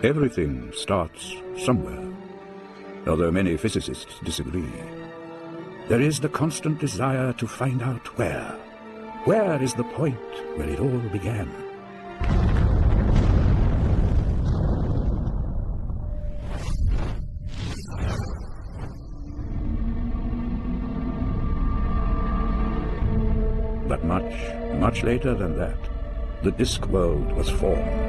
Everything starts somewhere, although many physicists disagree. There is the constant desire to find out where. Where is the point where it all began? But much later than that, the Discworld was formed.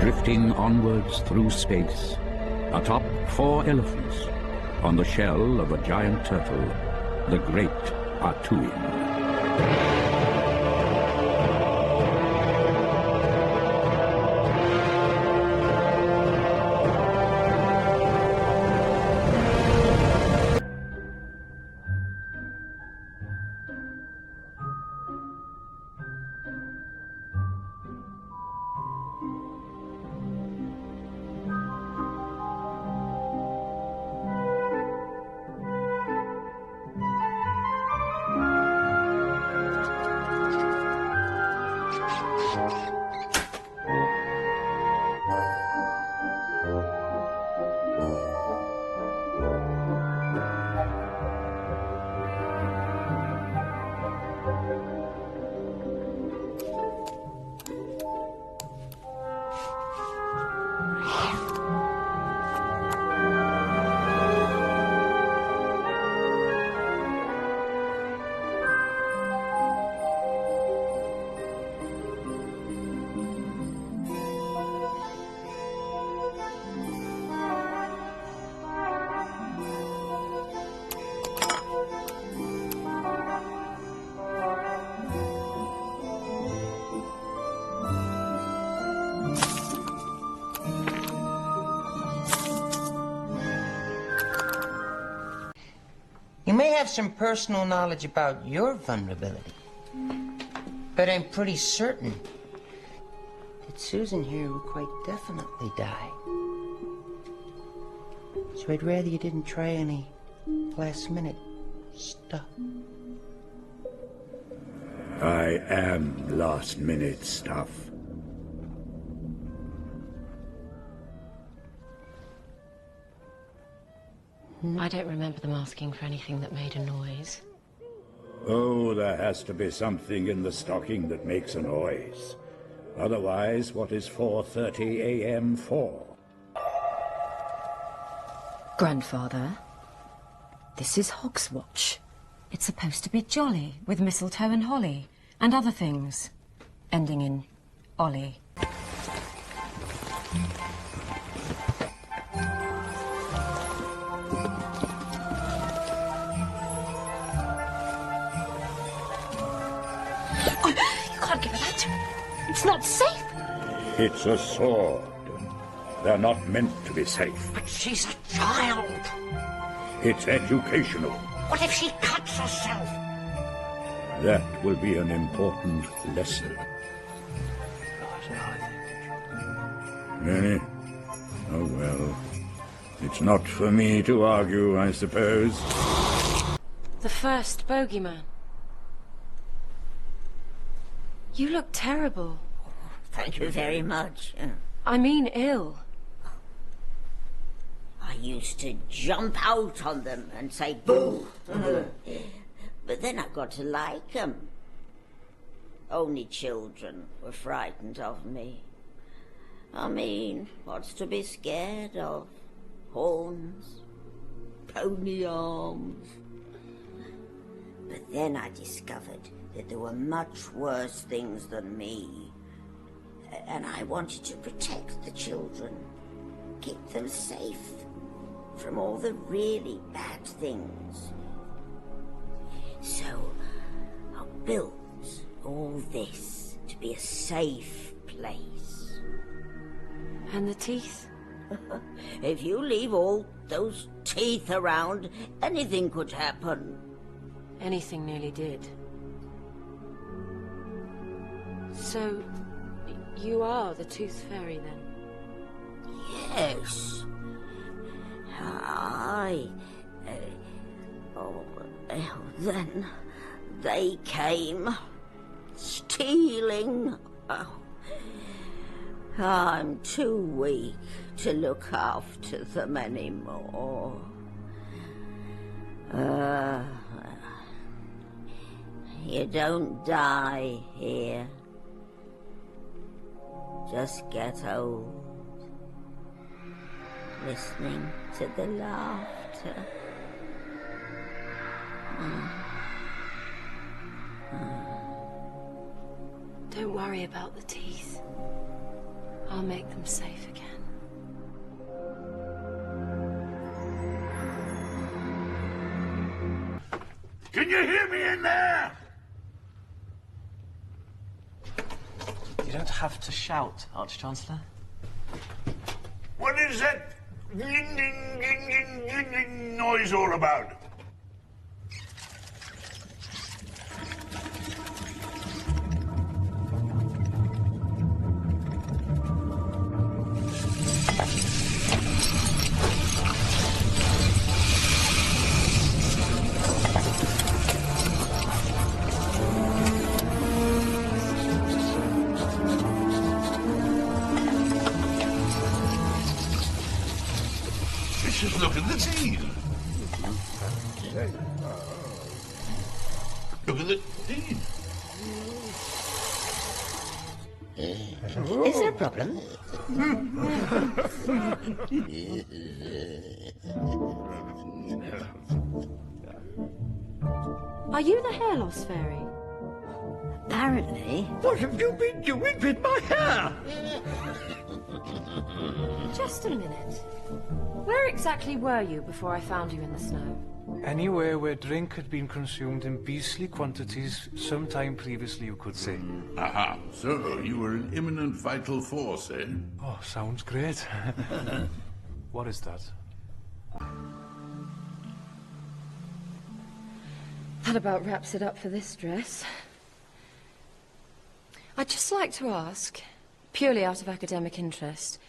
Drifting onwards through space, atop 4 elephants, on the shell of a giant turtle, the great Atuin. You may have some personal knowledge about your vulnerability, but I'm pretty certain that Susan here will quite definitely die. So I'd rather you didn't try any last-minute stuff. I am last-minute stuff. I don't remember them asking for anything that made a noise. Oh, there has to be something in the stocking that makes a noise. Otherwise, what is 4:30 a.m. for? Grandfather, this is Hogswatch. It's supposed to be jolly, with mistletoe and holly, and other things, ending in Ollie. It's not safe. It's a sword. They're not meant to be safe. But she's a child. It's educational. What if she cuts herself? That will be an important lesson. Really? Oh well. It's not for me to argue, I suppose. The first bogeyman. You look terrible. Thank you very much. I mean ill. I used to jump out on them and say boo. But then I got to like them. Only children were frightened of me. I mean, what's to be scared of? Horns, pony arms. But then I discovered that there were much worse things than me. And I wanted to protect the children, keep them safe from all the really bad things. So I built all this to be a safe place. And the teeth? If you leave all those teeth around, anything could happen. Anything nearly did. So, you are the Tooth Fairy, then? Yes. Then they came, stealing I'm too weak to look after them anymore. You don't die here. Just get old. Listening to the laughter. Don't worry about the teeth. I'll make them safe again. Can you hear me in there? You don't have to shout, Arch-Chancellor. What is that noise all about? Just look at the teeth. Look at the teeth. Is there a problem? Are you the hair loss fairy? Apparently. What have you been doing with my hair? Just a minute. Where exactly were you before I found you in the snow? Anywhere where drink had been consumed in beastly quantities sometime previously, you could say. Aha. So, you were an imminent vital force, eh? Oh, sounds great. What is that? That about wraps it up for this dress. I'd just like to ask, purely out of academic interest,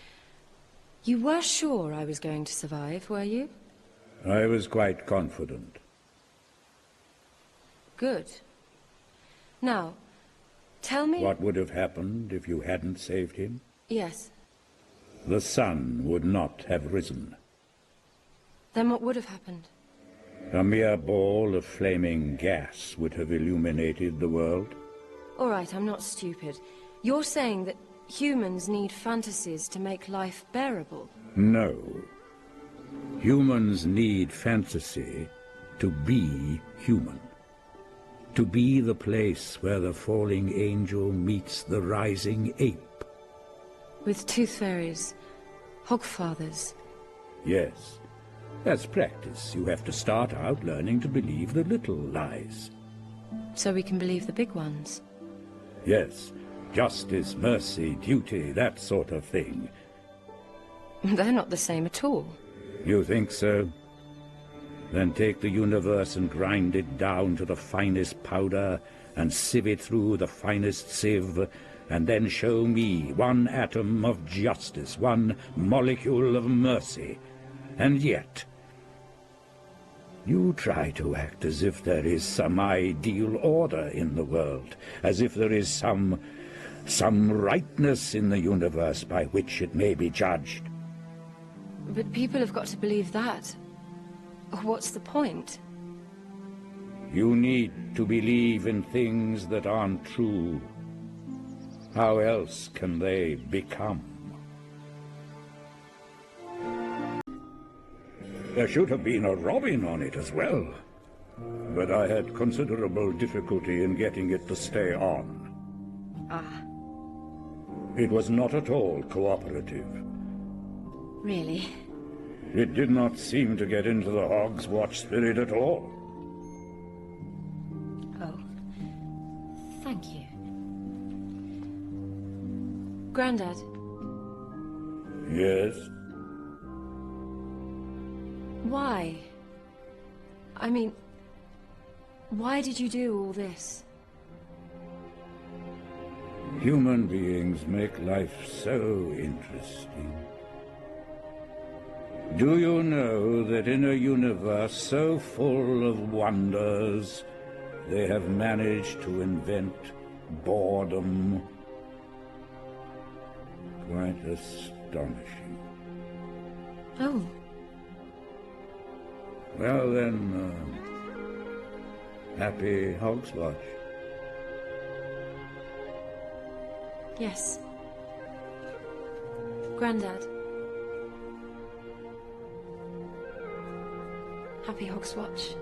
you were sure I was going to survive, were you? I was quite confident. Good. Now, tell me... What would have happened if you hadn't saved him? Yes. The sun would not have risen. Then what would have happened? A mere ball of flaming gas would have illuminated the world. All right, I'm not stupid. You're saying that humans need fantasies to make life bearable? No. Humans need fantasy to be human. To be the place where the falling angel meets the rising ape. With tooth fairies, Hogfathers. Yes. As practice, you have to start out learning to believe the little lies. So we can believe the big ones? Yes. Justice, mercy, duty, that sort of thing. They're not the same at all. You think so? Then take the universe and grind it down to the finest powder and sieve it through the finest sieve, and then show me one atom of justice, one molecule of mercy. And yet, you try to act as if there is some ideal order in the world, as if there is some rightness in the universe by which it may be judged. But people have got to believe that. What's the point? You need to believe in things that aren't true. How else can they become? There should have been a robin on it as well. But I had considerable difficulty in getting it to stay on. Ah. It was not at all cooperative. Really? It did not seem to get into the Hog's Watch spirit at all. Oh. Thank you. Grandad. Yes? Why? I mean, why did you do all this? Human beings make life so interesting. Do you know that in a universe so full of wonders, they have managed to invent boredom? Quite astonishing. Oh. Well then, happy Hogswatch. Yes. Grandad. Happy Hogswatch.